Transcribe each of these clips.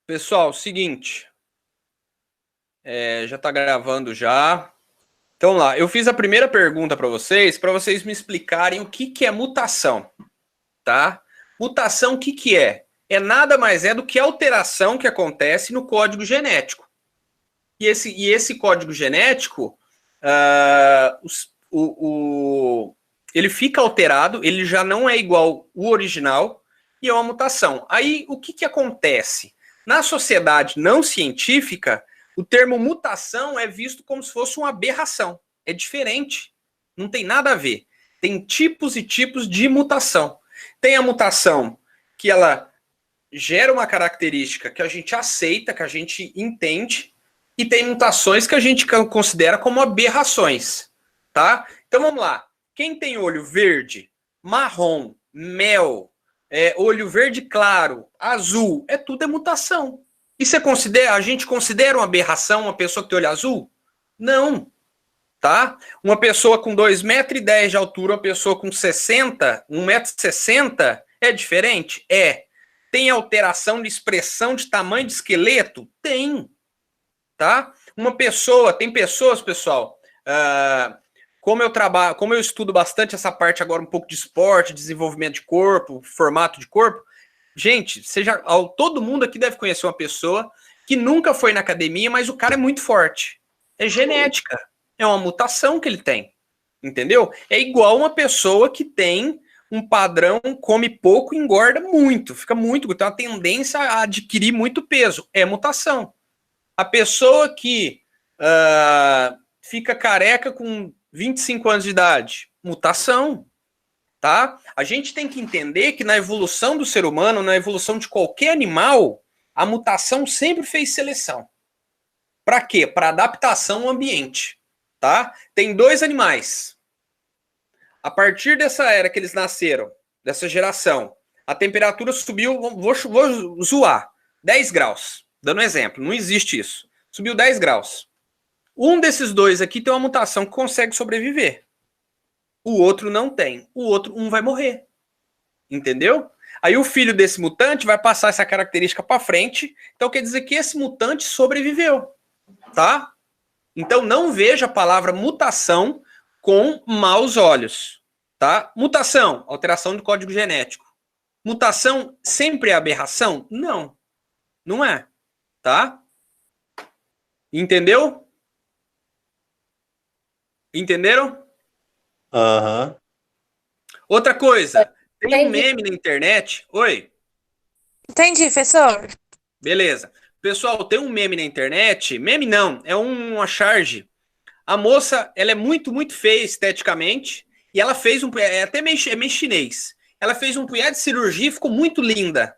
Pessoal, seguinte, já está gravando já. Então lá, eu fiz a primeira pergunta para vocês me explicarem o que é mutação, tá? Mutação, o que é? É nada mais do que alteração que acontece no código genético. E esse código genético, ele fica alterado, ele já não é igual o original e é uma mutação. Aí, o que acontece? Na sociedade não científica, o termo mutação é visto como se fosse uma aberração. É diferente. Não tem nada a ver. Tem tipos e tipos de mutação. Tem a mutação que ela gera uma característica que a gente aceita, que a gente entende, e tem mutações que a gente considera como aberrações, tá? Então vamos lá. Quem tem olho verde, marrom, mel, olho verde claro, azul, tudo é mutação. E a gente considera uma aberração uma pessoa que tem olho azul? Não, tá? Uma pessoa com 2,10 m de altura, uma pessoa com 1,60 m, é diferente? É. Tem alteração de expressão de tamanho de esqueleto? Tem, tá? Tem pessoas, pessoal, como eu estudo bastante essa parte agora, um pouco de esporte, desenvolvimento de corpo, formato de corpo, gente, todo mundo aqui deve conhecer uma pessoa que nunca foi na academia, mas o cara é muito forte. É genética, é uma mutação que ele tem, entendeu? É igual uma pessoa que tem um padrão, come pouco e engorda muito, tem uma tendência a adquirir muito peso, é mutação. A pessoa que fica careca com 25 anos de idade, mutação, tá? A gente tem que entender que na evolução do ser humano, na evolução de qualquer animal, a mutação sempre fez seleção. Para quê? Para adaptação ao ambiente, tá? Tem dois animais. A partir dessa era que eles nasceram, dessa geração, a temperatura subiu, vou zoar, 10 graus. Dando um exemplo, não existe isso. Subiu 10 graus. Um desses dois aqui tem uma mutação que consegue sobreviver. O outro não tem. Um vai morrer. Entendeu? Aí o filho desse mutante vai passar essa característica para frente. Então quer dizer que esse mutante sobreviveu. Tá? Então não veja a palavra mutação com maus olhos. Tá? Mutação, alteração do código genético. Mutação sempre é aberração? Não. Não é. Tá? Entendeu? Entenderam? Aham. Outra coisa, tem um Entendi. meme na internet. Oi, Entendi, professor. beleza. Pessoal, tem um meme na internet. Meme não, é uma charge. A moça, ela é muito, muito feia esteticamente. E ela fez até meio chinês. Ela fez um punhado de cirurgia e ficou muito linda.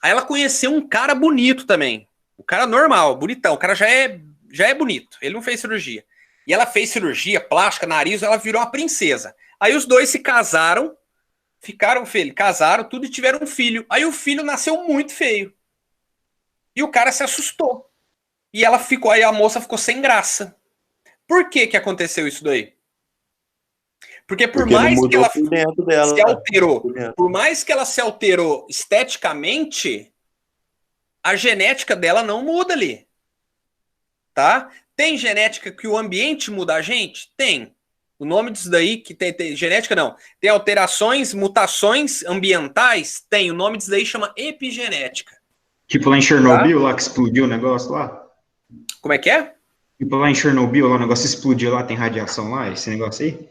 Aí ela conheceu um cara bonito também. O cara normal, bonitão. O cara já é bonito. Ele não fez cirurgia. E ela fez cirurgia, plástica, nariz, ela virou uma princesa. Aí os dois se casaram, casaram, tudo e tiveram um filho. Aí o filho nasceu muito feio. E o cara se assustou. Aí a moça ficou sem graça. Por que aconteceu isso daí? Porque por Porque não mais que mudou ela por dentro dela. se alterou, Por dentro. por mais que ela se alterou esteticamente, a genética dela não muda ali. Tá? Tem genética que o ambiente muda a gente? Tem. O nome disso daí, que tem genética não. Tem alterações, mutações ambientais? Tem. O nome disso daí chama epigenética. Tipo lá em Chernobyl, lá que explodiu o negócio lá. Como é que é? Tipo lá em Chernobyl, lá o negócio explodiu lá, tem radiação lá, esse negócio aí?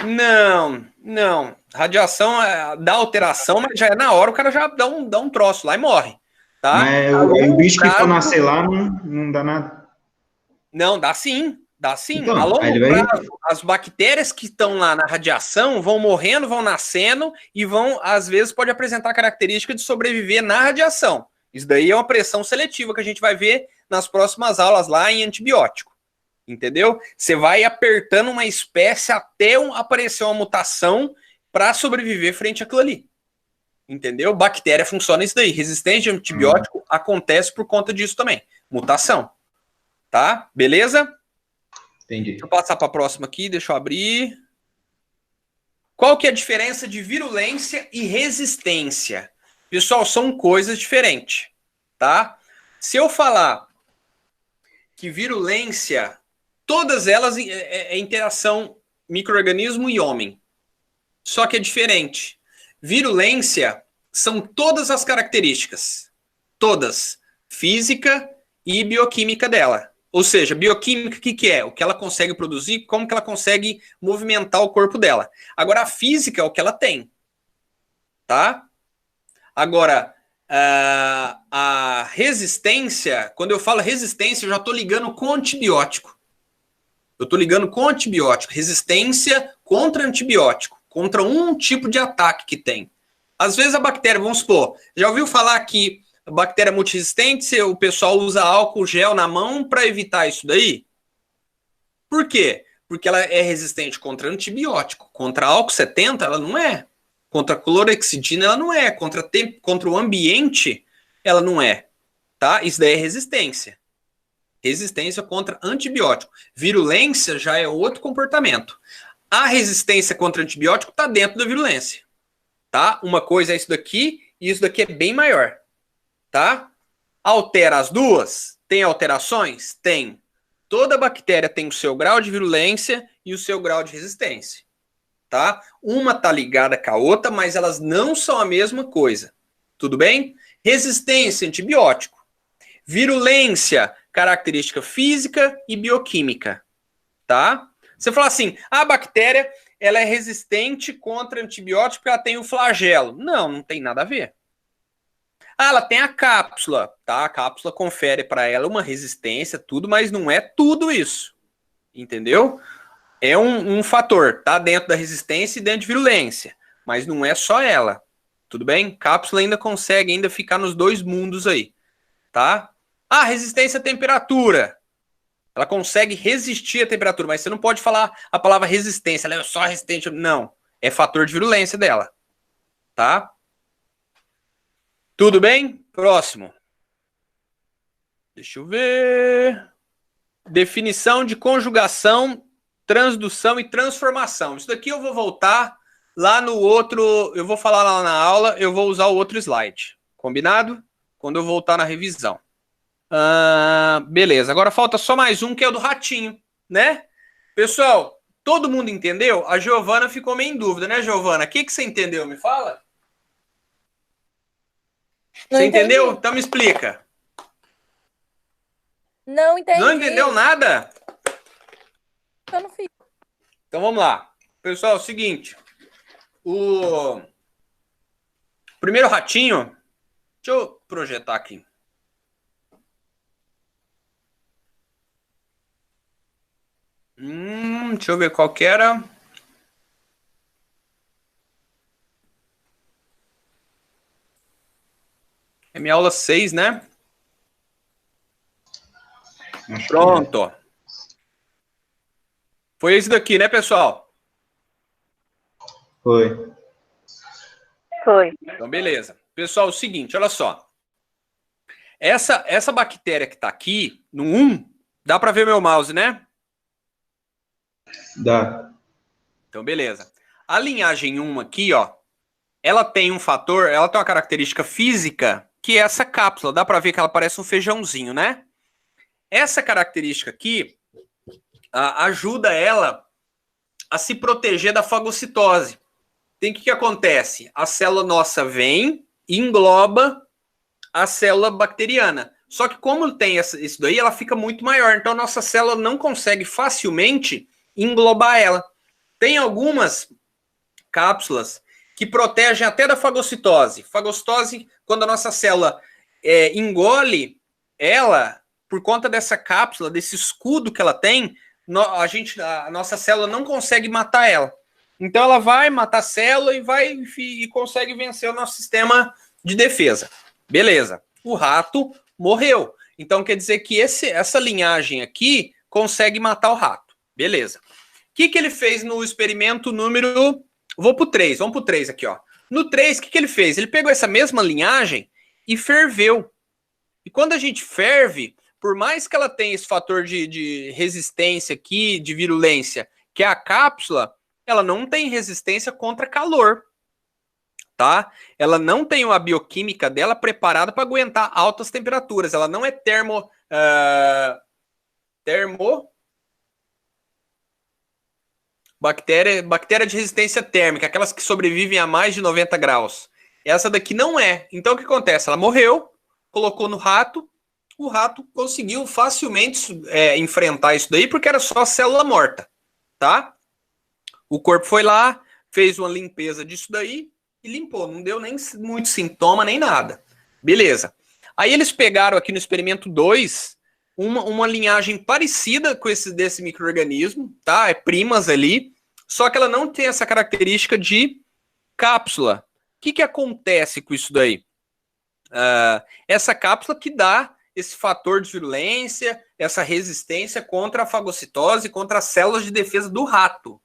Não. Radiação dá alteração, mas já é na hora, o cara já dá um troço lá e morre. Tá? Mas o bicho que for nascer lá não dá nada. Não, dá sim. Dá sim. Então, a longo aí ele vai... prazo, as bactérias que estão lá na radiação vão morrendo, vão nascendo e às vezes, pode apresentar característica de sobreviver na radiação. Isso daí é uma pressão seletiva que a gente vai ver nas próximas aulas lá em antibiótico. Entendeu? Você vai apertando uma espécie até aparecer uma mutação para sobreviver frente àquilo ali. Entendeu? Bactéria funciona isso daí. Resistência de antibiótico acontece por conta disso também. Mutação. Tá? Beleza? Entendi. Deixa eu passar para a próxima aqui, deixa eu abrir. Qual que é a diferença de virulência e resistência? Pessoal, são coisas diferentes, tá? Se eu falar que virulência, todas elas é interação micro-organismo e homem. Só que é diferente. Virulência são todas as características. Todas. Física e bioquímica dela. Ou seja, bioquímica, o que é? O que ela consegue produzir, como que ela consegue movimentar o corpo dela. Agora, a física é o que ela tem. Tá? Agora, a resistência, quando eu falo resistência, eu já estou ligando com antibiótico. Eu estou ligando com antibiótico. Resistência contra antibiótico. Contra um tipo de ataque que tem. Às vezes a bactéria, vamos supor, já ouviu falar que a bactéria multiresistente, o pessoal usa álcool gel na mão para evitar isso daí? Por quê? Porque ela é resistente contra antibiótico. Contra álcool 70, ela não é. Contra clorexidina, ela não é. Contra o ambiente, ela não é. Tá? Isso daí é resistência. Resistência contra antibiótico. Virulência já é outro comportamento. A resistência contra antibiótico está dentro da virulência. Tá? Uma coisa é isso daqui e isso daqui é bem maior. Tá? Altera as duas? Tem alterações? Tem. Toda bactéria tem o seu grau de virulência e o seu grau de resistência. Tá? Uma tá ligada com a outra, mas elas não são a mesma coisa. Tudo bem? Resistência, antibiótico. Virulência, característica física e bioquímica. Tá? Você fala assim, a bactéria ela é resistente contra antibiótico porque ela tem o flagelo. Não, não tem nada a ver. Ah, ela tem a cápsula, tá? A cápsula confere para ela uma resistência, tudo, mas não é tudo isso. Entendeu? É um fator, tá? Dentro da resistência e dentro de virulência. Mas não é só ela. Tudo bem? Cápsula ainda consegue ainda ficar nos dois mundos aí. Tá? Ah, resistência à temperatura. Ela consegue resistir à temperatura, mas você não pode falar a palavra resistência. Ela é só resistente. Não. É fator de virulência dela. Tá? Tudo bem? Próximo. Deixa eu ver. Definição de conjugação, transdução e transformação. Isso daqui eu vou voltar lá no outro. Eu vou falar lá na aula, eu vou usar o outro slide. Combinado? Quando eu voltar na revisão. Beleza, agora falta só mais um, que é o do ratinho, né? Pessoal, todo mundo entendeu? A Giovana ficou meio em dúvida, né, Giovana? O que você entendeu? Me fala. Não Você entendi. entendeu? Então me explica. Não entendi. Não entendeu nada? Eu não fiz. Então vamos lá. Pessoal, é o seguinte. O primeiro ratinho... Deixa eu projetar aqui. Deixa eu ver qual que era. É minha aula 6, né? Pronto. Foi esse daqui, né, pessoal? Foi. Foi. Então, beleza. Pessoal, é o seguinte, olha só. Essa bactéria que tá aqui, no 1, dá para ver meu mouse, né? Dá. Então, beleza. A linhagem 1 aqui, ó, ela tem um fator, ela tem uma característica física, que é essa cápsula. Dá para ver que ela parece um feijãozinho, né? Essa característica aqui ajuda ela a se proteger da fagocitose. Tem que acontece? A célula nossa vem e engloba a célula bacteriana. Só que como tem isso daí, ela fica muito maior. Então, a nossa célula não consegue facilmente englobar ela. Tem algumas cápsulas que protegem até da fagocitose. Fagocitose, quando a nossa célula engole ela, por conta dessa cápsula, desse escudo que ela tem, a nossa célula não consegue matar ela. Então ela vai matar a célula e consegue vencer o nosso sistema de defesa. Beleza. O rato morreu. Então quer dizer que essa linhagem aqui consegue matar o rato. Beleza. O que ele fez no experimento número... Vou pro 3. Vamos pro 3 aqui, ó. No 3, o que ele fez? Ele pegou essa mesma linhagem e ferveu. E quando a gente ferve, por mais que ela tenha esse fator de resistência aqui, de virulência, que é a cápsula, ela não tem resistência contra calor. tá? Ela não tem a bioquímica dela preparada para aguentar altas temperaturas. Ela não é bactéria de resistência térmica, aquelas que sobrevivem a mais de 90 graus. Essa daqui não é. Então o que acontece? Ela morreu, colocou no rato, o rato conseguiu facilmente enfrentar isso daí, porque era só célula morta, tá? O corpo foi lá, fez uma limpeza disso daí e limpou. Não deu nem muito sintoma, nem nada. Beleza. Aí eles pegaram aqui no experimento 2 uma linhagem parecida com desse micro-organismo, tá? É primas ali, só que ela não tem essa característica de cápsula. O que acontece com isso daí? Essa cápsula que dá esse fator de virulência, essa resistência contra a fagocitose, contra as células de defesa do rato.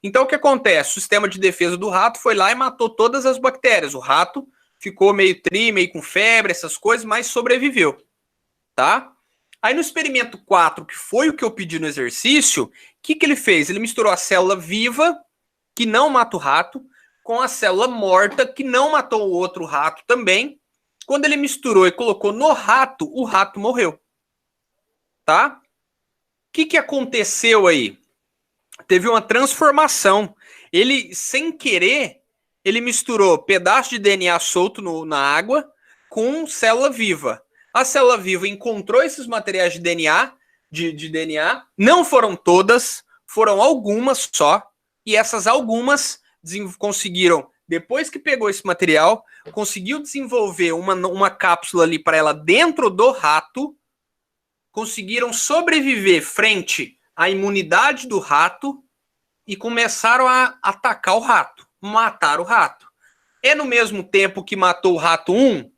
Então, o que acontece? O sistema de defesa do rato foi lá e matou todas as bactérias. O rato ficou meio meio com febre, essas coisas, mas sobreviveu, tá? Aí no experimento 4, que foi o que eu pedi no exercício, o que ele fez? Ele misturou a célula viva, que não mata o rato, com a célula morta, que não matou o outro rato também. Quando ele misturou e colocou no rato, o rato morreu. Tá? O que aconteceu aí? Teve uma transformação. Ele, sem querer, ele misturou pedaço de DNA solto na água com célula viva. A célula viva encontrou esses materiais de DNA, de DNA, não foram todas, foram algumas só, e essas algumas conseguiram, depois que pegou esse material, conseguiu desenvolver uma cápsula ali para ela dentro do rato, conseguiram sobreviver frente à imunidade do rato e começaram a atacar o rato, matar o rato. É no mesmo tempo que matou o rato 1?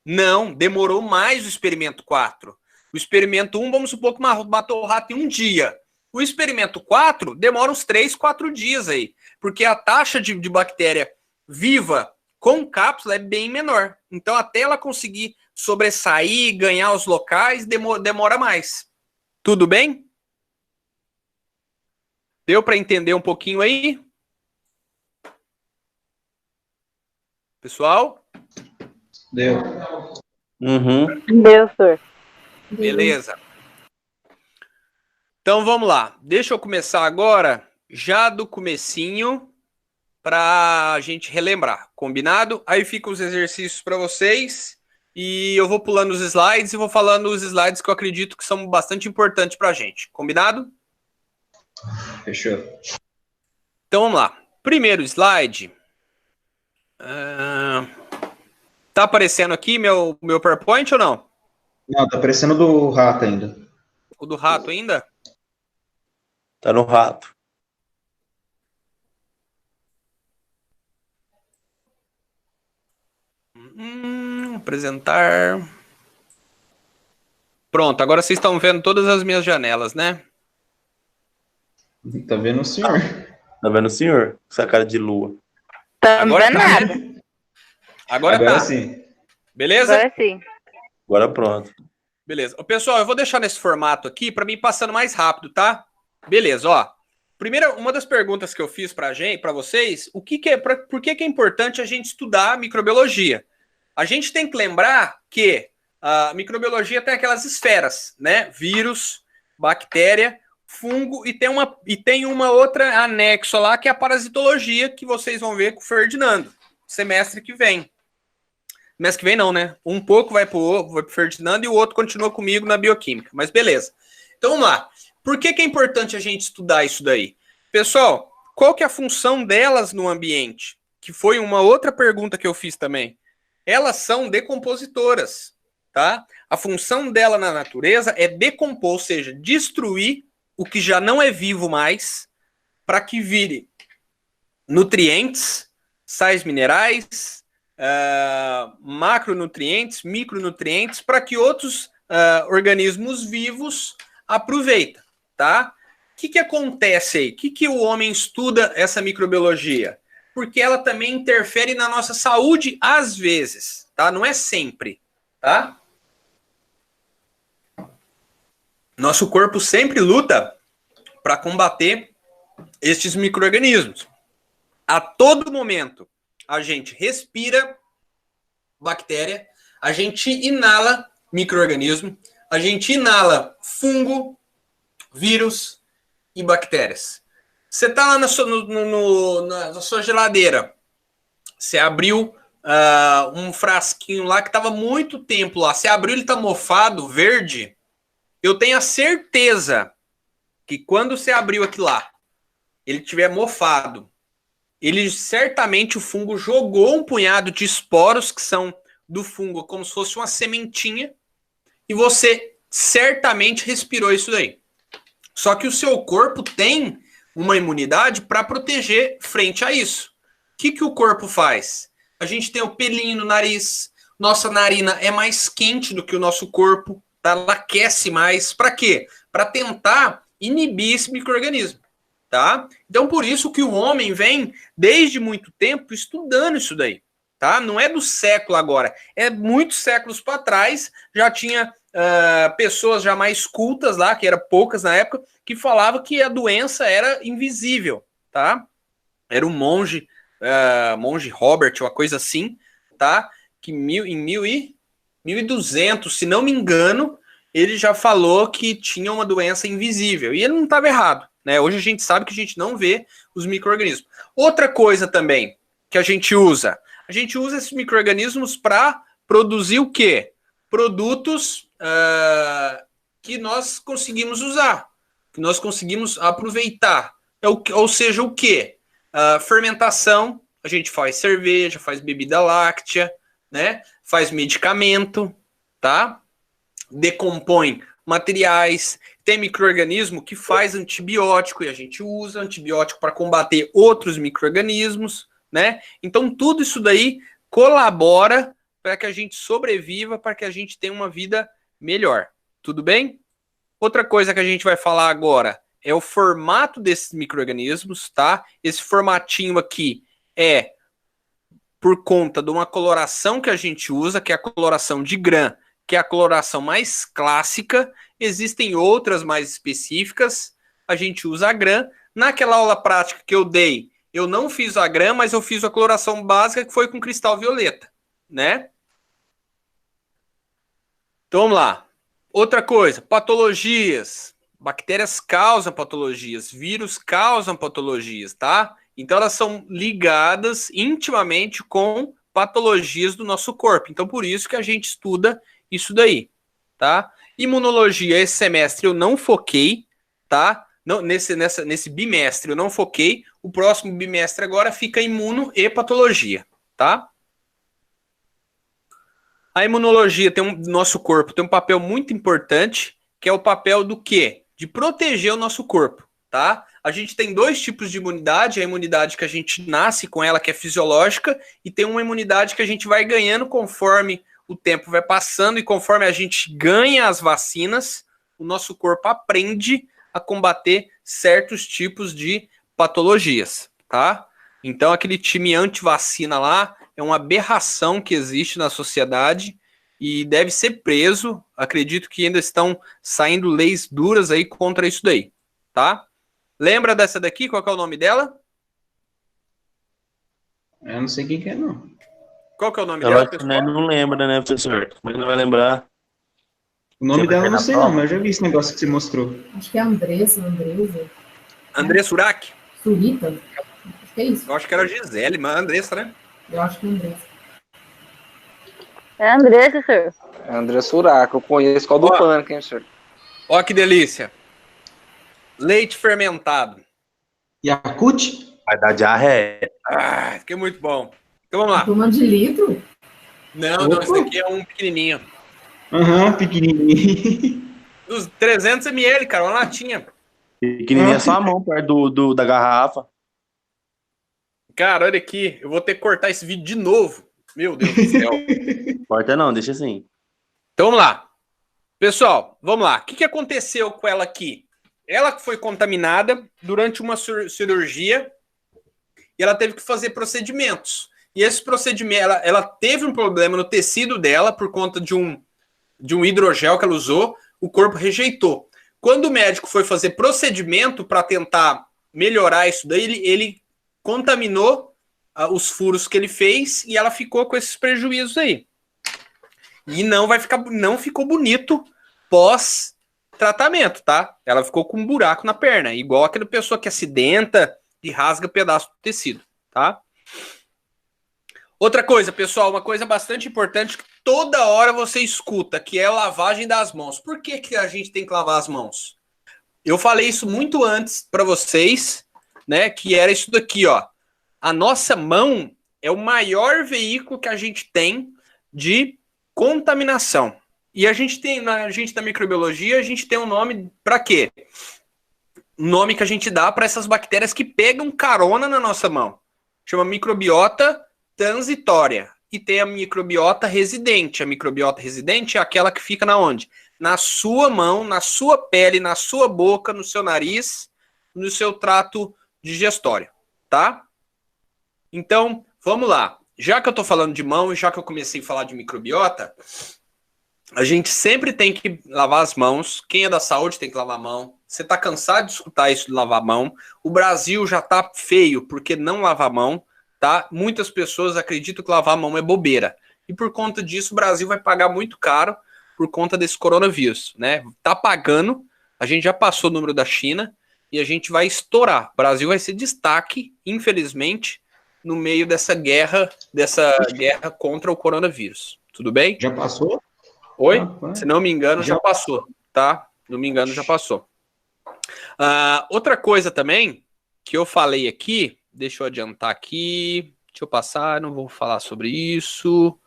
Não, demorou mais o experimento 4. O experimento 1, vamos supor que matou o rato em um dia. O experimento 4 demora uns 3, 4 dias aí, porque a taxa de bactéria viva com cápsula é bem menor. Então, até ela conseguir sobressair, ganhar os locais, demora mais. Tudo bem? Deu para entender um pouquinho aí? Pessoal? Deu. Uhum. Deu, senhor. Beleza. Então vamos lá. Deixa eu começar agora, já do comecinho, para a gente relembrar. Combinado? Aí ficam os exercícios para vocês e eu vou pulando os slides e vou falando os slides que eu acredito que são bastante importantes para a gente. Combinado? Fechou. Então vamos lá. Primeiro slide. Tá aparecendo aqui meu PowerPoint ou não? Não, tá parecendo do rato ainda. O do rato ainda? Tá no rato. Apresentar. Pronto, agora vocês estão vendo todas as minhas janelas, né? Tá vendo o senhor? Tá vendo o senhor? Essa cara de lua. Agora Também tá, nada. né? Agora Agora tá. sim. Beleza? Agora sim. Agora pronto. Beleza. Ô, pessoal, eu vou deixar nesse formato aqui para mim passando mais rápido, tá? Beleza, ó. Primeira, uma das perguntas que eu fiz para vocês, por que é importante a gente estudar microbiologia? A gente tem que lembrar que a microbiologia tem aquelas esferas, né? Vírus, bactéria, fungo e tem uma outra anexo lá que é a parasitologia que vocês vão ver com o Ferdinando, semestre que vem. Semestre que vem não, né? Um pouco vai pro Ferdinando e o outro continua comigo na bioquímica, mas beleza. Então vamos lá. Por que é importante a gente estudar isso daí? Pessoal, qual que é a função delas no ambiente? Que foi uma outra pergunta que eu fiz também. Elas são decompositoras, tá? A função dela na natureza é decompor, ou seja, destruir o que já não é vivo mais para que vire nutrientes, sais minerais, macronutrientes, micronutrientes, para que outros organismos vivos aproveitem, tá? O que acontece aí? O que o homem estuda essa microbiologia? Porque ela também interfere na nossa saúde às vezes, tá? Não é sempre, tá? Nosso corpo sempre luta para combater estes micro-organismos. A todo momento. A gente respira bactéria, a gente inala micro-organismo, a gente inala fungo, vírus e bactérias. Você tá lá na sua geladeira, você abriu um frasquinho lá que tava muito tempo lá, você abriu, ele tá mofado, verde, eu tenho a certeza que quando você abriu aquilo lá, ele tiver mofado, ele certamente, o fungo jogou um punhado de esporos que são do fungo, como se fosse uma sementinha, e você certamente respirou isso daí. Só que o seu corpo tem uma imunidade para proteger frente a isso. O que o corpo faz? A gente tem o pelinho no nariz, nossa narina é mais quente do que o nosso corpo, tá? Ela aquece mais. Para quê? Para tentar inibir esse micro-organismo. Tá? Então, por isso que o homem vem, desde muito tempo, estudando isso daí. Tá? Não é do século agora, é muitos séculos para trás, já tinha pessoas já mais cultas lá, que eram poucas na época, que falavam que a doença era invisível. Tá? Era um monge Robert, uma coisa assim, tá? Que em 1200, se não me engano, ele já falou que tinha uma doença invisível, e ele não estava errado. Né? Hoje a gente sabe que a gente não vê os micro-organismos. Outra coisa também que a gente usa esses micro-organismos para produzir o quê? Produtos que nós conseguimos usar, que nós conseguimos aproveitar. Ou seja, o quê? Fermentação, a gente faz cerveja, faz bebida láctea, né? Faz medicamento, tá? Decompõe materiais, tem micro-organismo que faz antibiótico e a gente usa antibiótico para combater outros micro-organismos, né? Então tudo isso daí colabora para que a gente sobreviva, para que a gente tenha uma vida melhor. Tudo bem? Outra coisa que a gente vai falar agora é o formato desses micro-organismos, tá? Esse formatinho aqui é por conta de uma coloração que a gente usa, que é a coloração de Gram, que é a coloração mais clássica. Existem outras mais específicas, a gente usa a Gram. Naquela aula prática que eu dei, eu não fiz a Gram, mas eu fiz a coloração básica, que foi com cristal violeta, né? Então vamos lá. Outra coisa, patologias. Bactérias causam patologias, vírus causam patologias, tá? Então elas são ligadas intimamente com patologias do nosso corpo. Então por isso que a gente estuda isso daí, tá? Imunologia, esse semestre eu não foquei, tá? Não, nesse bimestre eu não foquei. O próximo bimestre agora fica imuno e patologia, tá? A imunologia nosso corpo tem um papel muito importante, que é o papel do quê? De proteger o nosso corpo, tá? A gente tem dois tipos de imunidade, a imunidade que a gente nasce com ela, que é fisiológica, e tem uma imunidade que a gente vai ganhando conforme o tempo vai passando e conforme a gente ganha as vacinas, o nosso corpo aprende a combater certos tipos de patologias, tá? Então aquele time anti-vacina lá é uma aberração que existe na sociedade e deve ser preso. Acredito que ainda estão saindo leis duras aí contra isso daí, tá? Lembra dessa daqui? Qual que é o nome dela? Eu não sei quem que é, não. Qual que é o nome Eu dela, acho que pessoal? não lembra, né, professor? Como é que não vai lembrar? O nome Você vai dela eu ter não na sei, prova? não, mas eu já vi esse negócio que você mostrou. Acho que é Andressa, Andresa, André Surak? Surita. Acho que é isso. Eu acho que era Gisele, mas Andressa, né? Eu acho que é Andressa. É Andressa, senhor. André Suraca, eu conheço qual do Ó. pânico, hein, senhor? Ó que delícia. Leite fermentado. Yakut? Vai dar diarreia. Ah, que é muito bom. Então vamos lá. Turma de litro? Não, esse daqui é um pequenininho. Aham, pequenininho. Dos 300 ml, cara, uma latinha. Pequenininha é só a mão perto da garrafa. Cara, olha aqui, eu vou ter que cortar esse vídeo de novo. Meu Deus do céu. Importa não, deixa assim. Então vamos lá. Pessoal, vamos lá. O que aconteceu com ela aqui? Ela foi contaminada durante uma cirurgia e ela teve que fazer procedimentos. E esse procedimento, ela teve um problema no tecido dela por conta de um hidrogel que ela usou, o corpo rejeitou. Quando o médico foi fazer procedimento para tentar melhorar isso daí, ele contaminou os furos que ele fez e ela ficou com esses prejuízos aí. E não ficou bonito pós-tratamento, tá? Ela ficou com um buraco na perna, igual aquela pessoa que acidenta e rasga pedaço do tecido, tá? Outra coisa, pessoal, uma coisa bastante importante que toda hora você escuta, que é a lavagem das mãos. Por que que a gente tem que lavar as mãos? Eu falei isso muito antes para vocês, né, que era isso daqui, ó. A nossa mão é o maior veículo que a gente tem de contaminação. E a gente da microbiologia, a gente tem um nome para quê? Um nome que a gente dá para essas bactérias que pegam carona na nossa mão. Chama microbiota transitória. E tem a microbiota residente. A microbiota residente é aquela que fica na onde? Na sua mão, na sua pele, na sua boca, no seu nariz, no seu trato digestório, tá? Então, vamos lá. Já que eu tô falando de mão e já que eu comecei a falar de microbiota, a gente sempre tem que lavar as mãos. Quem é da saúde tem que lavar a mão. Você tá cansado de escutar isso de lavar a mão. O Brasil já tá feio porque não lava a mão, tá? Muitas pessoas acreditam que lavar a mão é bobeira. E por conta disso, o Brasil vai pagar muito caro por conta desse coronavírus, né? Tá pagando, a gente já passou o número da China e a gente vai estourar. O Brasil vai ser destaque, infelizmente, no meio dessa guerra contra o coronavírus. Tudo bem? Já passou? Oi? Rapaz. Se não me engano, já passou, tá? Não me engano, já passou. Outra coisa também que eu falei aqui, deixa eu adiantar aqui, deixa eu passar, não vou falar sobre isso.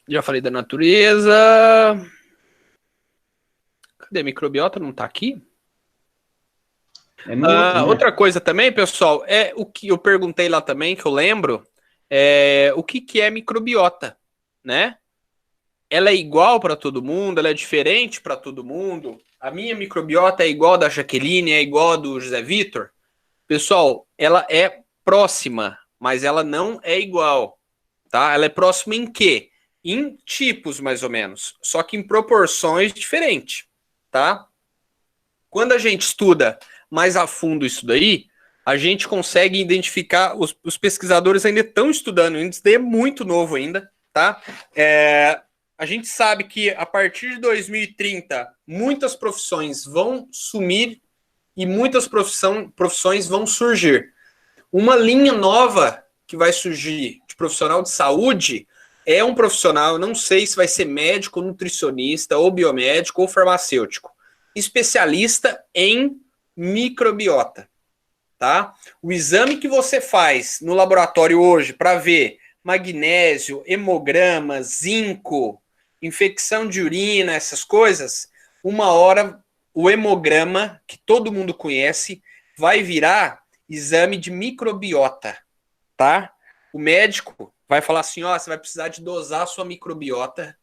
Já falei da natureza. Cadê a microbiota? Não tá aqui? Outra coisa também, pessoal, é o que eu perguntei lá também, que eu lembro, o que é microbiota, né? Ela é igual para todo mundo, ela é diferente para todo mundo. A minha microbiota é igual a da Jaqueline, é igual a do José Vitor. Pessoal, ela é próxima, mas ela não é igual, tá? Ela é próxima em quê? Em tipos, mais ou menos, só que em proporções diferentes, tá? Quando a gente estuda mais a fundo isso daí, a gente consegue identificar, os pesquisadores ainda estão estudando, isso daí é muito novo ainda, tá? A gente sabe que a partir de 2030, muitas profissões vão sumir e muitas profissões vão surgir. Uma linha nova que vai surgir de profissional de saúde é um profissional, não sei se vai ser médico, nutricionista, ou biomédico, ou farmacêutico, especialista em microbiota, tá? O exame que você faz no laboratório hoje para ver magnésio, hemograma, zinco, infecção de urina, essas coisas, uma hora o hemograma, que todo mundo conhece, vai virar exame de microbiota, tá? O médico vai falar assim, ó, você vai precisar de dosar a sua microbiota,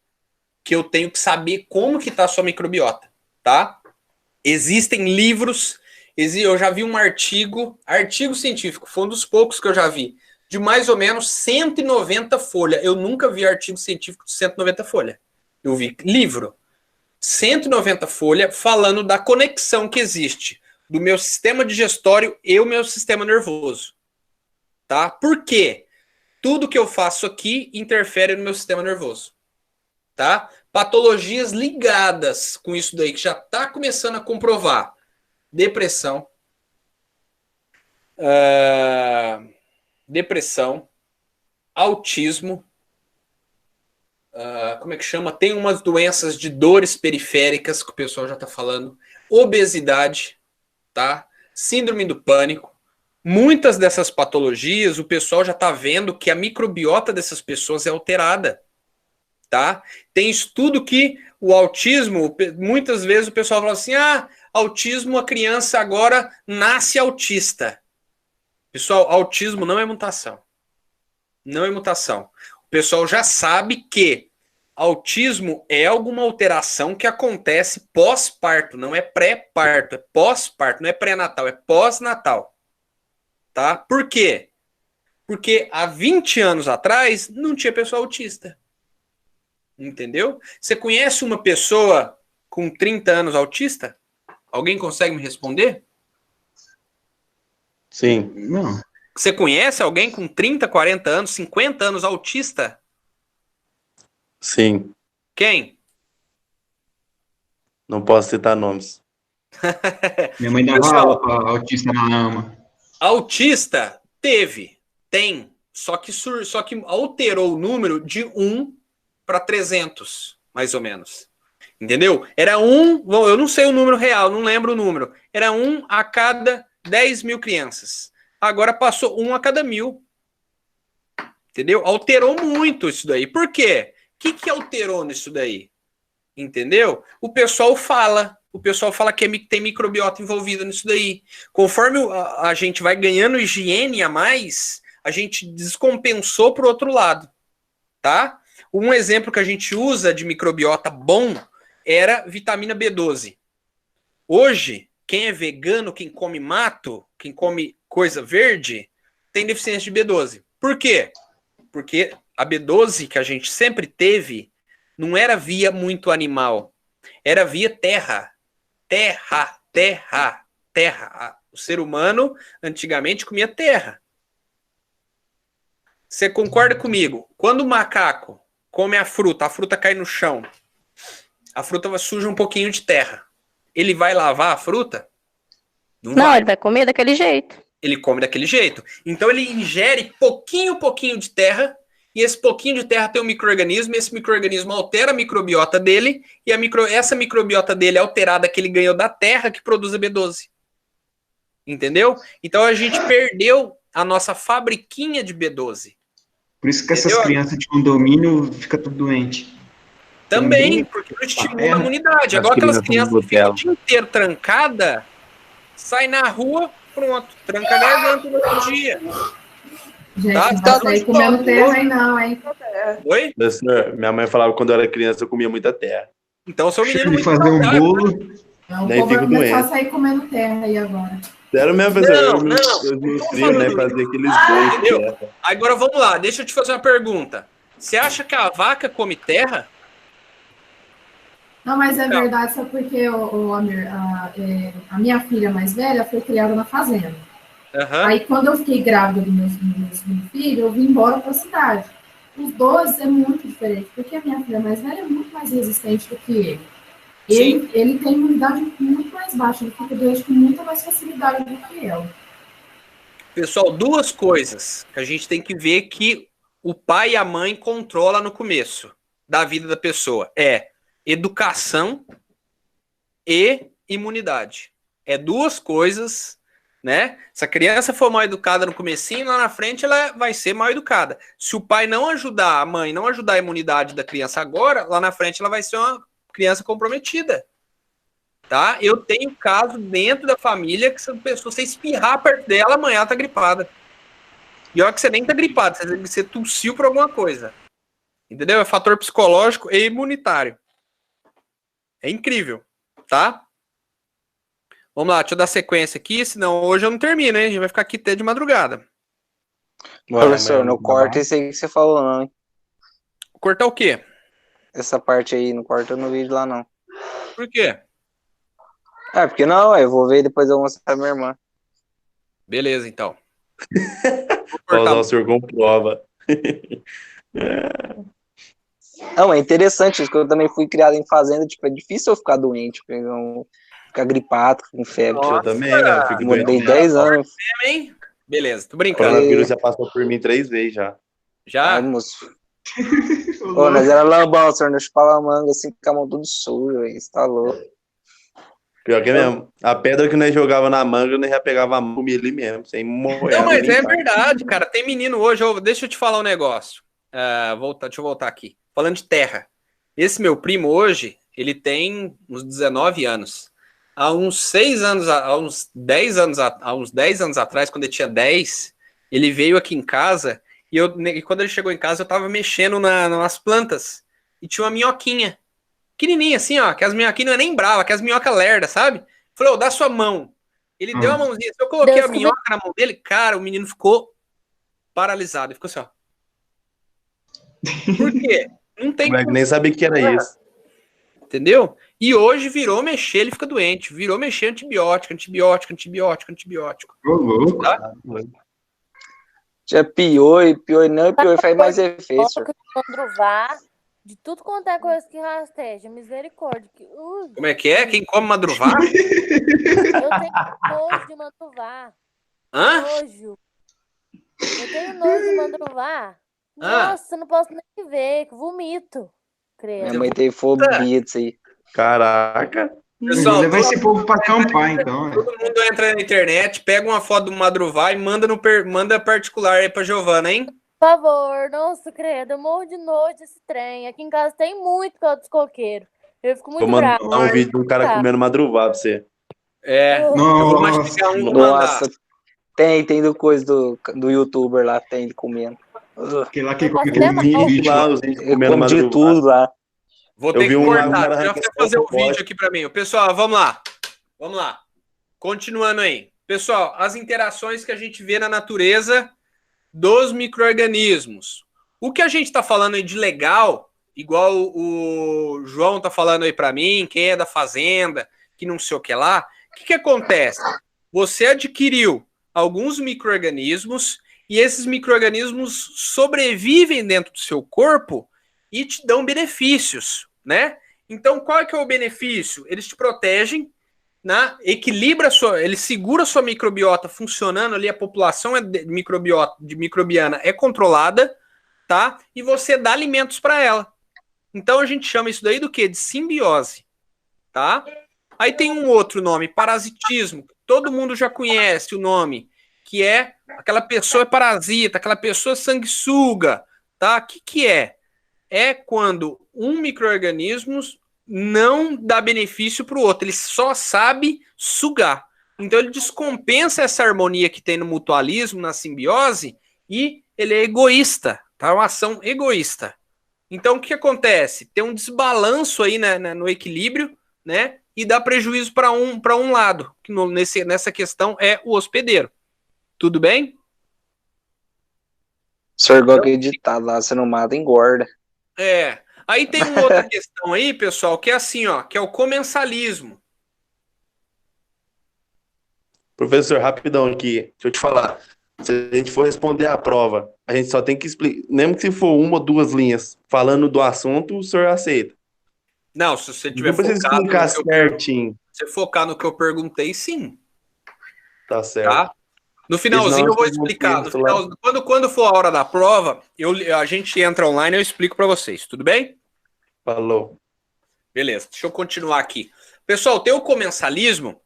que eu tenho que saber como que tá a sua microbiota, tá? Existem livros, eu já vi um artigo científico, foi um dos poucos que eu já vi, de mais ou menos 190 folhas. Eu nunca vi artigo científico de 190 folhas. Eu vi livro, 190 folhas, falando da conexão que existe do meu sistema digestório e o meu sistema nervoso. Tá? Por quê? Tudo que eu faço aqui interfere no meu sistema nervoso. Tá? Patologias ligadas com isso daí, que já está começando a comprovar. Depressão. Autismo. Como é que chama? Tem umas doenças de dores periféricas que o pessoal já está falando. Obesidade. Tá? Síndrome do pânico. Muitas dessas patologias, o pessoal já está vendo que a microbiota dessas pessoas é alterada. Tá? Tem estudo que o autismo, muitas vezes o pessoal fala assim, autismo, a criança agora nasce autista. Pessoal, autismo não é mutação. Não é mutação. O pessoal já sabe que autismo é alguma alteração que acontece pós-parto, não é pré-parto, é pós-parto, não é pré-natal, é pós-natal. Tá? Por quê? Porque há 20 anos atrás não tinha pessoa autista. Entendeu? Você conhece uma pessoa com 30 anos autista? Alguém consegue me responder? Sim. Não. Você conhece alguém com 30, 40 anos, 50 anos autista? Sim. Quem? Não posso citar nomes. Minha mãe dava Pessoal, aula pra autista na AMA. autista tem, só que alterou o número de 1 para 300, mais ou menos. Entendeu? Era eu não sei o número real, não lembro o número. Era 1 a cada 10 mil crianças. Agora passou 1 a cada 1000. Entendeu? Alterou muito isso daí. Por quê? O que alterou nisso daí? Entendeu? O pessoal fala que tem microbiota envolvida nisso daí. Conforme a gente vai ganhando higiene a mais, a gente descompensou pro outro lado, tá? Um exemplo que a gente usa de microbiota bom era vitamina B12. Hoje, quem é vegano, quem come mato, quem come coisa verde, tem deficiência de B12. Por quê? Porque a B12 que a gente sempre teve não era via muito animal, era via terra. Terra. O ser humano antigamente comia terra. Você concorda comigo? Quando o macaco come a fruta cai no chão, a fruta suja um pouquinho de terra. Ele vai lavar a fruta? Não, vai. ele vai comer daquele jeito. Ele come daquele jeito. Então ele ingere pouquinho de terra, e esse pouquinho de terra tem um micro-organismo, e esse micro-organismo altera a microbiota dele, e essa microbiota dele é alterada que ele ganhou da terra que produz a B12. Entendeu? Então a gente perdeu a nossa fabriquinha de B12. Por isso que essas crianças de condomínio ficam tudo doente. Também, porque não estimula a imunidade. Agora aquelas crianças que ficam o dia inteiro trancada, sai na rua, pronto, tranca a garganta no outro dia. Gente, Tá? não vai sair comendo terra aí não, hein? Oi? Minha mãe falava que quando eu era criança eu comia muita terra. Então seu menino De fazer um bolo. Não, o Nem povo vai fico começar a doente. sair comendo terra aí agora. Sério mesmo, professor? Não. Eu nutria, né? Fazer aqueles bolos de Entendeu? terra. Agora vamos lá, deixa eu te fazer uma pergunta. Você acha que a vaca come terra? Não, mas é verdade, só porque Amir, a minha filha mais velha foi criada na fazenda. Uhum. Aí, quando eu fiquei grávida do meu segundo filho, eu vim embora para a cidade. Os dois é muito diferente, porque a minha filha mais velha é muito mais resistente do que ele. Ele tem imunidade muito mais baixa, ele fica doente com muita mais facilidade do que ela. Pessoal, duas coisas que a gente tem que ver que o pai e a mãe controlam no começo da vida da pessoa. É educação e imunidade. É duas coisas, né? Se a criança for mal educada no comecinho, lá na frente ela vai ser mal educada. Se o pai não ajudar, a mãe não ajudar a imunidade da criança agora, lá na frente ela vai ser uma criança comprometida. Tá? Eu tenho caso dentro da família que se a pessoa, você espirrar perto dela, amanhã ela tá gripada. E olha que você nem tá gripado, você tossiu por alguma coisa. Entendeu? É fator psicológico e imunitário. É incrível, tá? Vamos lá, deixa eu dar sequência aqui, senão hoje eu não termino, hein? A gente vai ficar aqui até de madrugada. Professor, não corta isso aí que você falou, não, hein? Cortar o quê? Essa parte aí, não corta no vídeo lá, não. Por quê? Porque não, eu vou ver e depois eu vou mostrar pra minha irmã. Beleza, então. Vou usar o senhor como prova. Não, é interessante isso, que eu também fui criado em fazenda, tipo, é difícil eu ficar doente, ficar gripado, com febre. Nossa, Eu também, né? Eu fico Mudei doente. 10 anos. Hein? Beleza, tô O brincando. coronavírus já passou por mim 3 vezes já. Já? Ai, moço. Pô, nós era lambão, senhor, nós chupava manga assim, com a mão tudo sujo, aí, você tá louco. Pior que é mesmo. A pedra que nós jogava na manga, nós já pegava a mão, comia ali mesmo, sem morrer. Não, mas é verdade, cara. Tem menino hoje, deixa eu te falar um negócio. Deixa eu voltar aqui. Falando de terra. Esse meu primo hoje, ele tem uns 19 anos. Há uns 10 anos atrás, quando ele tinha 10, ele veio aqui em casa e quando ele chegou em casa, eu tava mexendo nas plantas e tinha uma minhoquinha. Pequenininha assim, ó, que as minhocas não é nem brava, que as minhocas lerda, sabe? Falei, dá sua mão. Ele deu a mãozinha, eu coloquei a minhoca na mão dele, cara, o menino ficou paralisado, ele ficou assim, ó. Por quê? Não tem como. Nem sabia que era isso. Entendeu? E hoje virou mexer, ele fica doente. Virou mexer, antibiótico. Ô, louco. Tá? Já pior não, pior faz mais efeito, senhor. Mandruvá, de tudo quanto é coisa que rasteja, misericórdia. Como é que é? Quem come madruvá? Eu tenho nojo de mandruvá. Hã? Nojo. Eu tenho nojo de mandruvá. Ah. Nossa, não posso nem ver, que vomito. Credo. Minha mãe tem fobia disso aí. Caraca. Pessoal, Vou levar esse povo pra acampar, então. todo mundo entra na internet, pega uma foto do madruvá e manda particular aí pra Giovana, hein? Por favor, nossa, credo, eu morro de nojo desse trem. Aqui em casa tem muito por causa dos coqueiros. Eu fico muito Vou brava. mandar um vídeo de um cara comendo madruvá pra você. É, eu vou Nossa, mastigar um, vou mandar. Nossa, tem do coisa do youtuber lá, tem ele comendo. aquele lá que Eu posso come até aquele mal. vídeo Lá, lá. os índios Eu comendo como de madruvá. tudo lá. Vou Eu ter vi que um cortar. cara Já arrancar vai fazer o o pote. vídeo aqui pra mim. Pessoal, vamos lá. Vamos lá. Continuando aí. Pessoal, as interações que a gente vê na natureza dos micro-organismos. O que a gente tá falando aí de legal, igual o João tá falando aí pra mim, quem é da fazenda, que não sei o que lá, o que acontece? Você adquiriu alguns micro-organismos e esses micro-organismos sobrevivem dentro do seu corpo e te dão benefícios, né? Então, qual é que é o benefício? Eles te protegem, né? Equilibra ele segura a sua microbiota funcionando ali, a população de microbiana é controlada, tá? E você dá alimentos para ela. Então a gente chama isso daí do quê? De simbiose, tá? Aí tem um outro nome, parasitismo. Todo mundo já conhece o nome, que é aquela pessoa é parasita, aquela pessoa sanguessuga, tá? O que é? É quando um micro-organismo não dá benefício para o outro, ele só sabe sugar. Então ele descompensa essa harmonia que tem no mutualismo, na simbiose, e ele é egoísta, tá? Uma ação egoísta. Então o que acontece? Tem um desbalanço aí no equilíbrio, né? E dá prejuízo para um lado, que nessa questão é o hospedeiro. Tudo bem? O senhor igual aquele ditado lá, você não mata, engorda. É. Aí tem uma outra questão aí, pessoal, que é assim, ó, que é o comensalismo. Professor, rapidão aqui. Deixa eu te falar. Se a gente for responder a prova, a gente só tem que explicar. Mesmo que se for uma ou duas linhas falando do assunto, o senhor aceita. Não, se você tiver Não precisa focado explicar no que eu certinho. Se você focar no que eu perguntei, sim. Tá certo. Tá? No finalzinho eu vou explicar. No final, quando for a hora da prova, a gente entra online e eu explico para vocês. Tudo bem? Falou. Beleza, deixa eu continuar aqui. Pessoal, tem o comensalismo,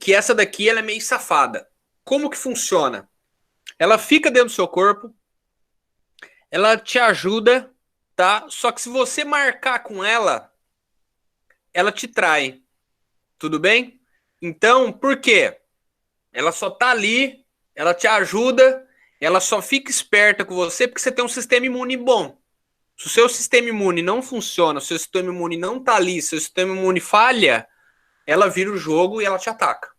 que essa daqui ela é meio safada. Como que funciona? Ela fica dentro do seu corpo, ela te ajuda, tá? Só que se você marcar com ela, ela te trai. Tudo bem? Então, por quê? Ela só tá ali, ela te ajuda, ela só fica esperta com você porque você tem um sistema imune bom. Se o seu sistema imune não funciona, se o seu sistema imune não tá ali, se o seu sistema imune falha, ela vira o jogo e ela te ataca,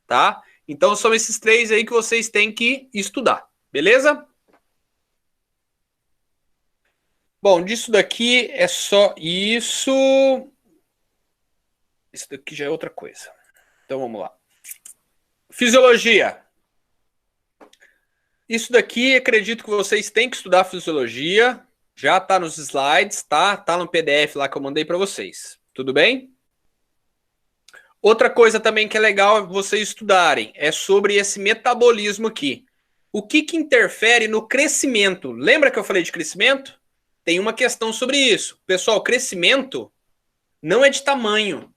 tá? Então são esses três aí que vocês têm que estudar, beleza? Bom, disso daqui é só isso. Isso daqui já é outra coisa. Então vamos lá. Fisiologia. Isso daqui, acredito que vocês têm que estudar fisiologia. Já tá nos slides, tá? Tá no PDF lá que eu mandei para vocês. Tudo bem? Outra coisa também que é legal vocês estudarem é sobre esse metabolismo aqui. O que interfere no crescimento? Lembra que eu falei de crescimento? Tem uma questão sobre isso. Pessoal, crescimento não é de tamanho,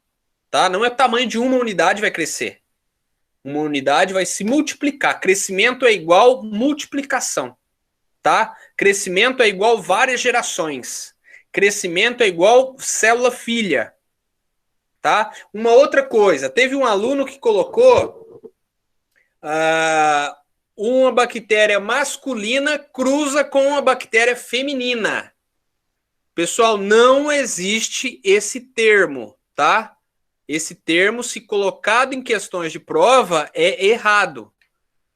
tá? Não é o tamanho de uma unidade vai crescer. Uma unidade vai se multiplicar. Crescimento é igual multiplicação, tá? Crescimento é igual várias gerações. Crescimento é igual célula filha, tá? Uma outra coisa, teve um aluno que colocou uma bactéria masculina cruza com uma bactéria feminina. Pessoal, não existe esse termo, tá? Esse termo, se colocado em questões de prova, é errado.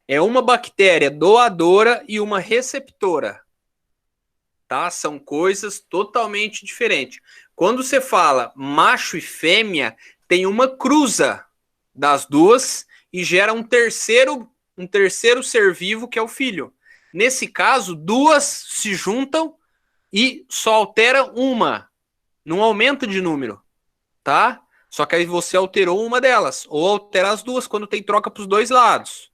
É uma bactéria doadora e uma receptora. tá? São coisas totalmente diferentes. Quando você fala macho e fêmea, tem uma cruza das duas e gera um terceiro ser vivo, que é o filho. Nesse caso, duas se juntam e só altera uma, não aumenta de número, tá? Só que aí você alterou uma delas, ou altera as duas quando tem troca para os dois lados.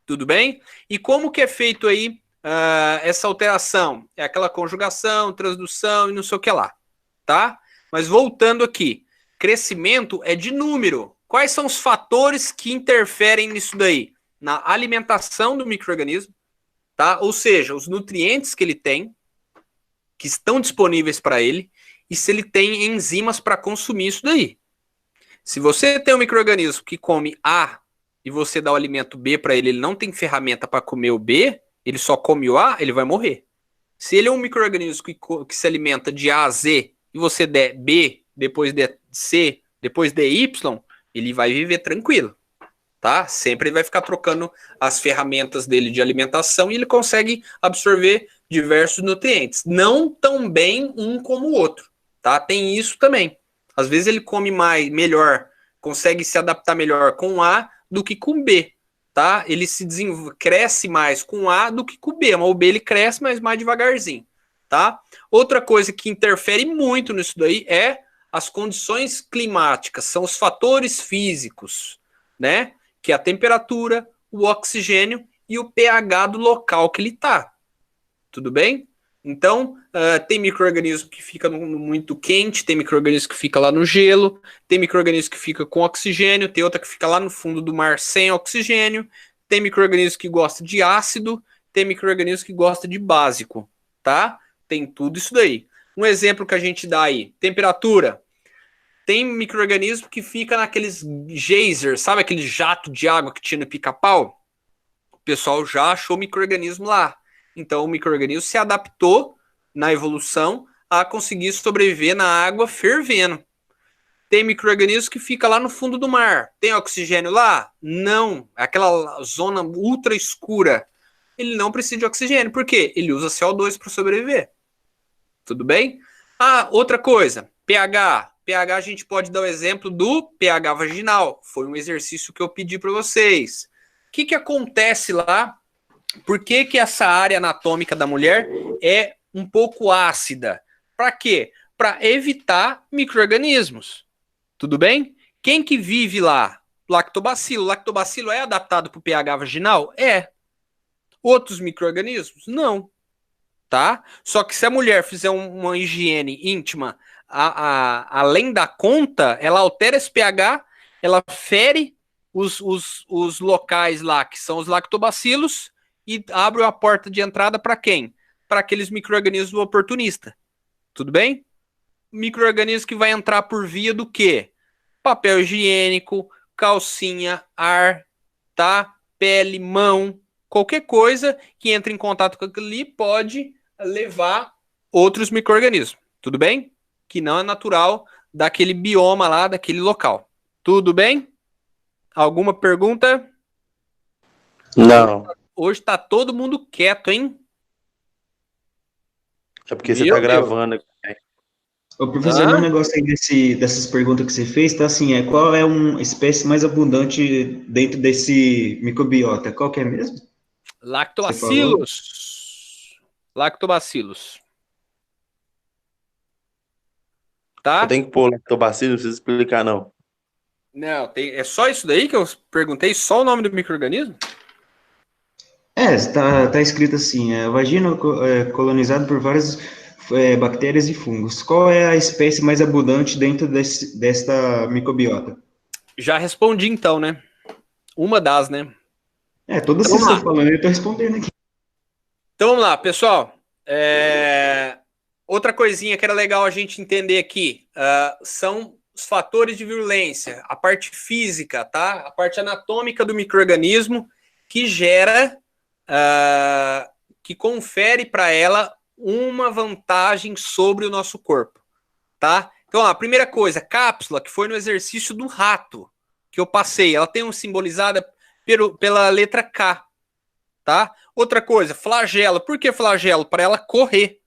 Tudo bem? E como que é feito aí essa alteração? É aquela conjugação, transdução e não sei o que lá, tá? Mas voltando aqui, crescimento é de número. Quais são os fatores que interferem nisso daí? Na alimentação do micro-organismo, tá? Ou seja, os nutrientes que ele tem, que estão disponíveis para ele, e se ele tem enzimas para consumir isso daí. Se você tem um micro-organismo que come A e você dá o alimento B para ele, ele não tem ferramenta para comer o B, ele só come o A, ele vai morrer. Se ele é um micro-organismo que se alimenta de A a Z e você der B, depois der C, depois der Y, ele vai viver tranquilo, tá? Sempre ele vai ficar trocando as ferramentas dele de alimentação e ele consegue absorver diversos nutrientes. Não tão bem um como o outro, tá? Tem isso também. Às vezes ele come melhor, consegue se adaptar melhor com A do que com B, tá? Ele cresce mais com A do que com B, mas o B ele cresce, mas mais devagarzinho, tá? Outra coisa que interfere muito nisso daí é as condições climáticas, são os fatores físicos, né? Que é a temperatura, o oxigênio e o pH do local que ele está. Tudo bem? Então, tem micro-organismo que fica muito quente, tem micro-organismo que fica lá no gelo, tem micro-organismo que fica com oxigênio, tem outra que fica lá no fundo do mar sem oxigênio, tem micro-organismo que gosta de ácido, tem micro-organismo que gosta de básico, tá? Tem tudo isso daí. Um exemplo que a gente dá aí, temperatura. Tem micro-organismo que fica naqueles geysers, sabe aquele jato de água que tinha no Pica-Pau? O pessoal já achou micro-organismo lá. Então o micro-organismo se adaptou na evolução a conseguir sobreviver na água fervendo. Tem micro-organismo que fica lá no fundo do mar. Tem oxigênio lá? Não. Aquela zona ultra escura. Ele não precisa de oxigênio. Por quê? Ele usa CO2 para sobreviver. Tudo bem? Outra coisa. pH. pH a gente pode dar o exemplo do pH vaginal. Foi um exercício que eu pedi para vocês. O que acontece lá? Por que essa área anatômica da mulher é um pouco ácida? Para quê? Para evitar micro-organismos. Tudo bem? Quem que vive lá? Lactobacilo. Lactobacilo é adaptado para o pH vaginal? É. Outros micro-organismos? Não. Tá? Só que se a mulher fizer uma higiene íntima além da conta, ela altera esse pH, ela fere os locais lá, que são os lactobacilos, e abre a porta de entrada para quem? Para aqueles micro-organismos oportunistas. Tudo bem? Micro-organismo que vai entrar por via do quê? Papel higiênico, calcinha, ar, tá? Pele, mão, qualquer coisa que entre em contato com aquilo ali pode levar outros micro-organismos. Tudo bem? Que não é natural daquele bioma lá, daquele local. Tudo bem? Alguma pergunta? Não. Hoje tá todo mundo quieto, hein? É porque você tá gravando. Ô, professor, no negócio aí dessas perguntas que você fez, tá assim, qual é uma espécie mais abundante dentro desse microbiota? Qual que é mesmo? Lactobacilos. Lactobacilos. Tá? Você tem que pôr lactobacilo, não precisa explicar, não. Não, é só isso daí que eu perguntei? Só o nome do micro-organismo? Tá escrito assim, vagina colonizado por várias bactérias e fungos. Qual é a espécie mais abundante dentro desta microbiota? Já respondi então, né? Uma das, né? Todas vocês estão falando, eu tô respondendo aqui. Então vamos lá, pessoal. Outra coisinha que era legal a gente entender aqui, são os fatores de virulência, a parte física, tá? A parte anatômica do micro-organismo que gera, que confere para ela uma vantagem sobre o nosso corpo, tá? Então, a primeira coisa, cápsula, que foi no exercício do rato que eu passei, ela tem simbolizada pela letra K, tá? Outra coisa, flagelo. Por que flagelo? Para ela correr.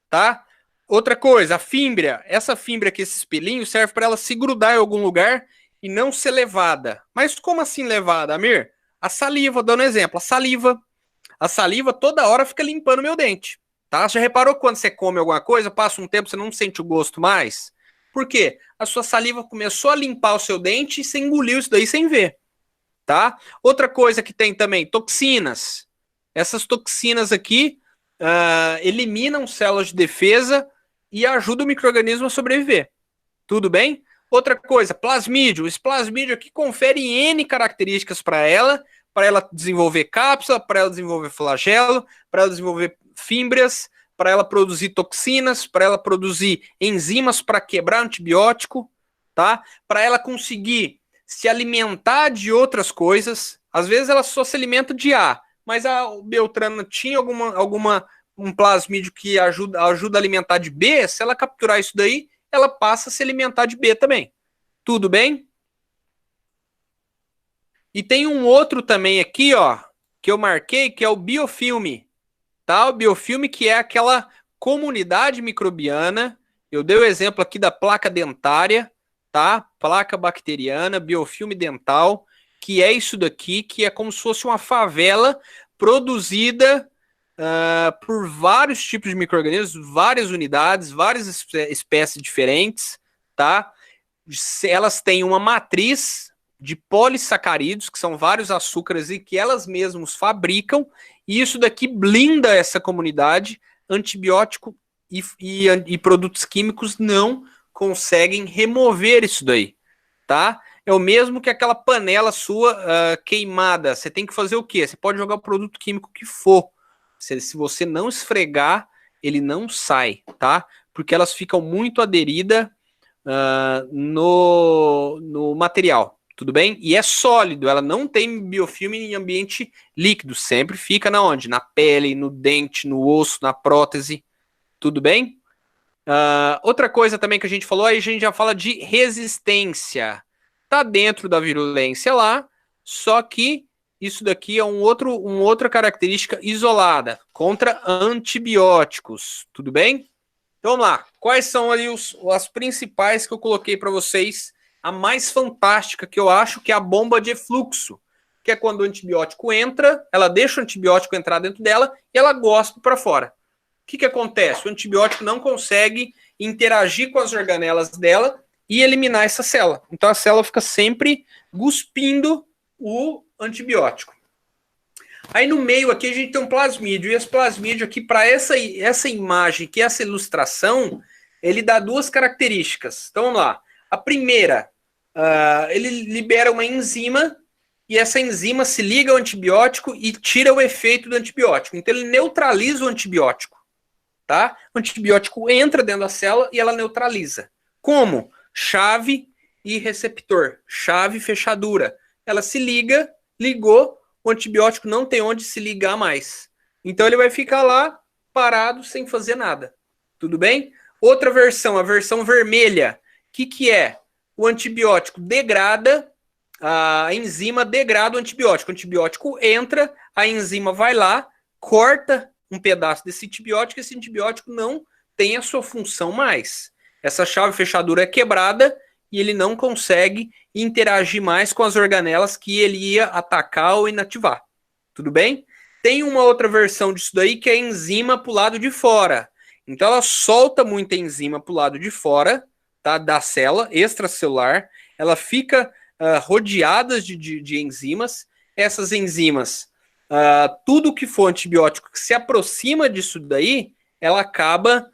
tá? Outra coisa, a fímbria. Essa fímbria aqui, esse espelhinho, serve para ela se grudar em algum lugar e não ser levada. Mas como assim levada, Amir? A saliva, dando exemplo, a saliva toda hora fica limpando meu dente, tá? Já reparou quando você come alguma coisa, passa um tempo, você não sente o gosto mais? Por quê? A sua saliva começou a limpar o seu dente e você engoliu isso daí sem ver, tá? Outra coisa que tem também, toxinas. Essas toxinas aqui eliminam células de defesa e ajudam o micro-organismo a sobreviver. Tudo bem? Outra coisa, plasmídio. Esse plasmídio aqui confere N características para ela desenvolver cápsula, para ela desenvolver flagelo, para ela desenvolver fímbrias, para ela produzir toxinas, para ela produzir enzimas para quebrar antibiótico, tá? Para ela conseguir se alimentar de outras coisas. Às vezes ela só se alimenta de A, mas a Beltrana tinha um plasmídio que ajuda a alimentar de B. Se ela capturar isso daí, ela passa a se alimentar de B também. Tudo bem? E tem um outro também aqui, ó, que eu marquei, que é o biofilme. Tá? O biofilme, que é aquela comunidade microbiana. Eu dei o exemplo aqui da placa dentária, tá? Placa bacteriana, biofilme dental, que é isso daqui, que é como se fosse uma favela produzida por vários tipos de micro-organismos, várias unidades, várias espécies diferentes, tá? Elas têm uma matriz de polissacarídeos, que são vários açúcares e que elas mesmas fabricam, e isso daqui blinda essa comunidade. Antibiótico e produtos químicos não conseguem remover isso daí, tá? É o mesmo que aquela panela sua queimada. Você tem que fazer o quê? Você pode jogar o produto químico que for. Se você não esfregar, ele não sai, tá? Porque elas ficam muito aderidas no material, tudo bem? E é sólido, ela não tem biofilme em ambiente líquido, sempre fica na onde? Na pele, no dente, no osso, na prótese, tudo bem? Outra coisa também que a gente falou, aí a gente já fala de resistência. Tá dentro da virulência lá, só que isso daqui é uma outra característica isolada, contra antibióticos, tudo bem? Então vamos lá, quais são ali as principais que eu coloquei para vocês? A mais fantástica que eu acho que é a bomba de efluxo, que é quando o antibiótico entra, ela deixa o antibiótico entrar dentro dela e ela gospe para fora. O que acontece? O antibiótico não consegue interagir com as organelas dela e eliminar essa célula. Então a célula fica sempre cuspindo o antibiótico. Aí no meio aqui a gente tem um plasmídio, e esse plasmídio aqui, para essa imagem, que é essa ilustração, ele dá duas características. Então vamos lá. A primeira, ele libera uma enzima, e essa enzima se liga ao antibiótico e tira o efeito do antibiótico. Então ele neutraliza o antibiótico, tá? O antibiótico entra dentro da célula e ela neutraliza. Como? Chave e receptor, chave e fechadura. Ela se liga, ligou, o antibiótico não tem onde se ligar mais. Então ele vai ficar lá parado sem fazer nada. Tudo bem? Outra versão, a versão vermelha. O que é? O antibiótico degrada, a enzima degrada o antibiótico entra, a enzima vai lá, corta um pedaço desse antibiótico, e esse antibiótico não tem a sua função mais. Essa chave fechadura é quebrada e ele não consegue interagir mais com as organelas que ele ia atacar ou inativar. Tudo bem? Tem uma outra versão disso daí que é a enzima para o lado de fora. Então ela solta muita enzima para o lado de fora, tá, da célula extracelular. Ela fica rodeada de enzimas. Essas enzimas, tudo que for antibiótico que se aproxima disso daí, ela acaba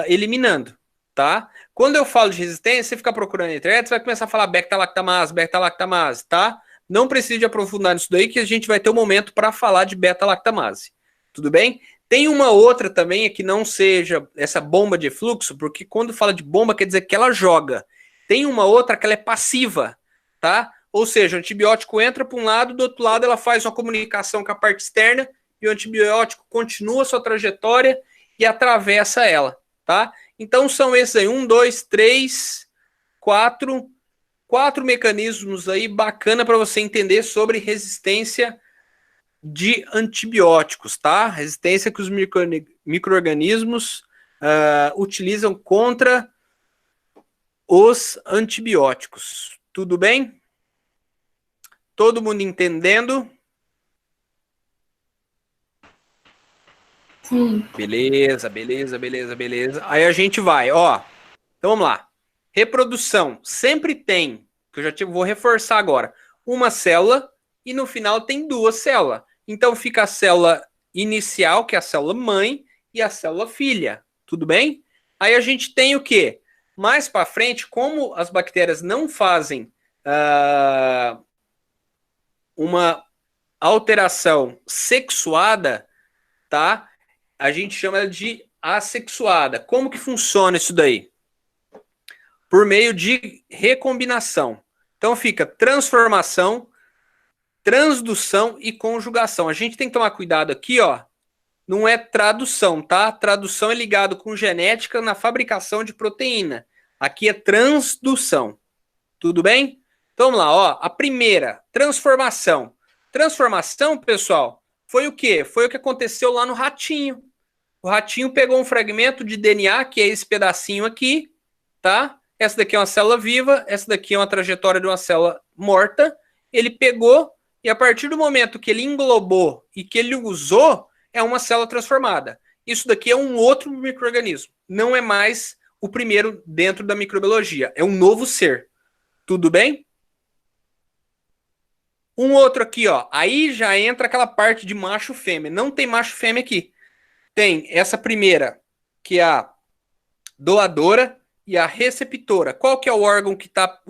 eliminando. Tá? Quando eu falo de resistência, você fica procurando na internet, você vai começar a falar beta-lactamase, tá? Não precisa de aprofundar nisso daí, que a gente vai ter um momento para falar de beta-lactamase. Tudo bem? Tem uma outra também que não seja essa bomba de fluxo, porque quando fala de bomba quer dizer que ela joga. Tem uma outra que ela é passiva, tá? Ou seja, o antibiótico entra para um lado, do outro lado ela faz uma comunicação com a parte externa e o antibiótico continua a sua trajetória e atravessa ela, tá? Então são esses aí, 1, 2, 3, 4 mecanismos aí bacana para você entender sobre resistência de antibióticos, tá? Resistência que os micro-organismos utilizam contra os antibióticos. Tudo bem? Todo mundo entendendo? Sim. Beleza. Aí a gente vai, ó. Então vamos lá. Reprodução sempre tem, que eu já vou reforçar agora, uma célula e no final tem duas células. Então fica a célula inicial, que é a célula mãe, e a célula filha. Tudo bem? Aí a gente tem o quê? Mais para frente, como as bactérias não fazem uma alteração sexuada, tá? A gente chama ela de assexuada. Como que funciona isso daí? Por meio de recombinação. Então fica transformação, transdução e conjugação. A gente tem que tomar cuidado aqui, ó. Não é tradução, tá? Tradução é ligado com genética na fabricação de proteína. Aqui é transdução. Tudo bem? Então vamos lá, ó. A primeira, transformação. Transformação, pessoal, foi o quê? Foi o que aconteceu lá no ratinho. O ratinho pegou um fragmento de DNA, que é esse pedacinho aqui, tá? Essa daqui é uma célula viva, essa daqui é uma trajetória de uma célula morta. Ele pegou e a partir do momento que ele englobou e que ele usou, é uma célula transformada. Isso daqui é um outro micro-organismo. Não é mais o primeiro dentro da microbiologia. É um novo ser. Tudo bem? Um outro aqui, ó. Aí já entra aquela parte de macho e fêmea. Não tem macho e fêmea aqui. Tem essa primeira, que é a doadora e a receptora. Qual que é o órgão que tá...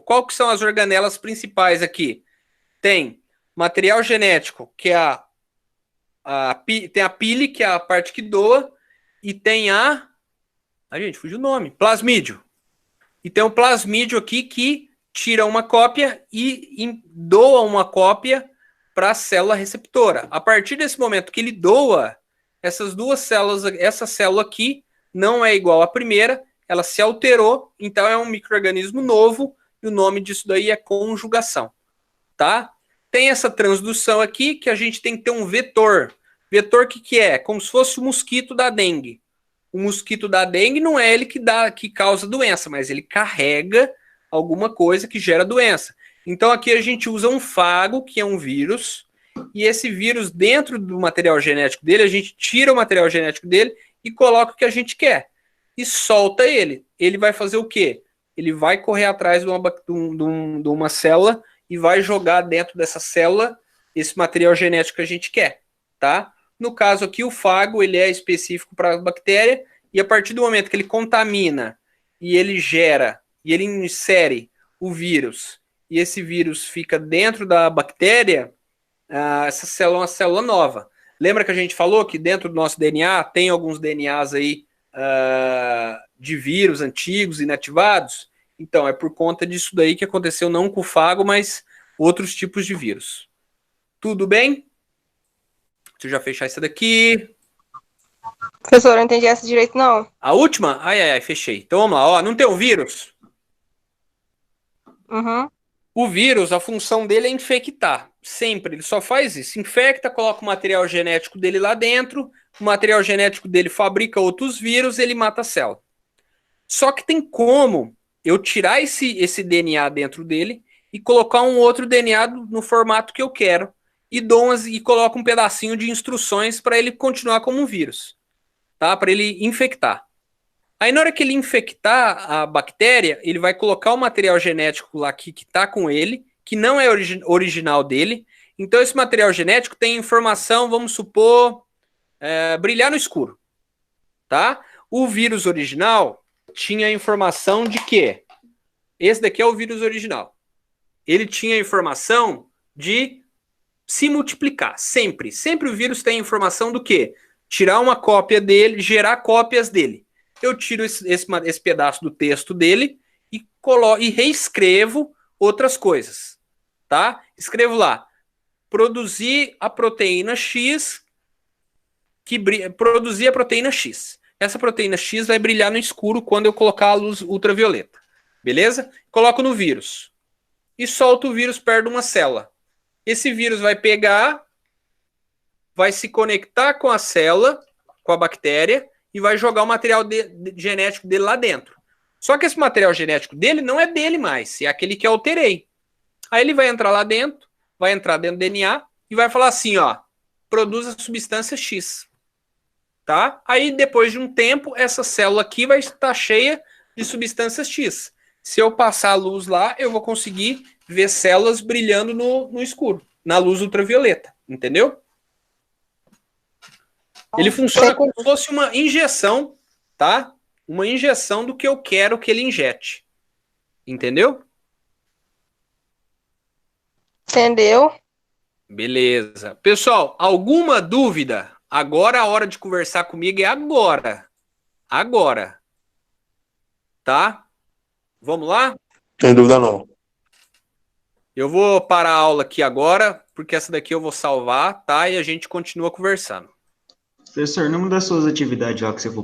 Qual que são as organelas principais aqui? Tem material genético, que é tem a pile, que é a parte que doa, e tem a gente, fugiu o nome. Plasmídio. E tem um plasmídio aqui que tira uma cópia e doa uma cópia para a célula receptora. A partir desse momento que ele doa, essas duas células, essa célula aqui não é igual à primeira, ela se alterou, então é um micro-organismo novo, e o nome disso daí é conjugação. Tá? Tem essa transdução aqui, que a gente tem que ter um vetor. Vetor o que é? Como se fosse o mosquito da dengue. O mosquito da dengue não é ele que causa doença, mas ele carrega alguma coisa que gera doença. Então aqui a gente usa um fago, que é um vírus, e esse vírus dentro do material genético dele, a gente tira o material genético dele e coloca o que a gente quer. E solta ele. Ele vai fazer o quê? Ele vai correr atrás de uma célula e vai jogar dentro dessa célula esse material genético que a gente quer, tá? No caso aqui, o fago, ele é específico para a bactéria, e a partir do momento que ele contamina e ele gera, e ele insere o vírus, e esse vírus fica dentro da bactéria, essa célula é uma célula nova. Lembra que a gente falou que dentro do nosso DNA tem alguns DNAs aí de vírus antigos, inativados? Então, é por conta disso daí que aconteceu não com o fago, mas outros tipos de vírus. Tudo bem? Deixa eu já fechar essa daqui. Professor, eu não entendi essa direito, não. A última? Ai, fechei. Então vamos lá, ó. Não tem um vírus? Uhum. O vírus, a função dele é infectar. Sempre. Ele só faz isso. Infecta, coloca o material genético dele lá dentro. O material genético dele fabrica outros vírus, ele mata a célula. Só que tem como eu tirar esse DNA dentro dele e colocar um outro DNA no formato que eu quero e coloco um pedacinho de instruções para ele continuar como um vírus, tá? Para ele infectar. Aí na hora que ele infectar a bactéria, ele vai colocar o material genético lá que está com ele, que não é original dele. Então esse material genético tem informação, vamos supor, brilhar no escuro, tá? O vírus original tinha informação de quê? Esse daqui é o vírus original. Ele tinha informação de se multiplicar, sempre. Sempre o vírus tem informação do quê? Tirar uma cópia dele, gerar cópias dele. Eu tiro esse pedaço do texto dele e reescrevo outras coisas, tá? Escrevo lá, produzir a proteína X, produzir a proteína X. Essa proteína X vai brilhar no escuro quando eu colocar a luz ultravioleta. Beleza? Coloco no vírus. E solto o vírus perto de uma célula. Esse vírus vai pegar, vai se conectar com a célula, com a bactéria, e vai jogar o material genético dele lá dentro. Só que esse material genético dele não é dele mais, é aquele que eu alterei. Aí ele vai entrar lá dentro, vai entrar dentro do DNA e vai falar assim, ó, produz a substância X. Tá? Aí depois de um tempo, essa célula aqui vai estar cheia de substâncias X. Se eu passar a luz lá, eu vou conseguir ver células brilhando no escuro, na luz ultravioleta, entendeu? Ele funciona como se fosse uma injeção, tá? Uma injeção do que eu quero que ele injete. Entendeu? Entendeu? Beleza. Pessoal, alguma dúvida? Agora a hora de conversar comigo é agora. Agora. Tá? Vamos lá? Sem dúvida não. Eu vou parar a aula aqui agora, porque essa daqui eu vou salvar, tá? E a gente continua conversando. Professor, numa das suas atividades lá que você for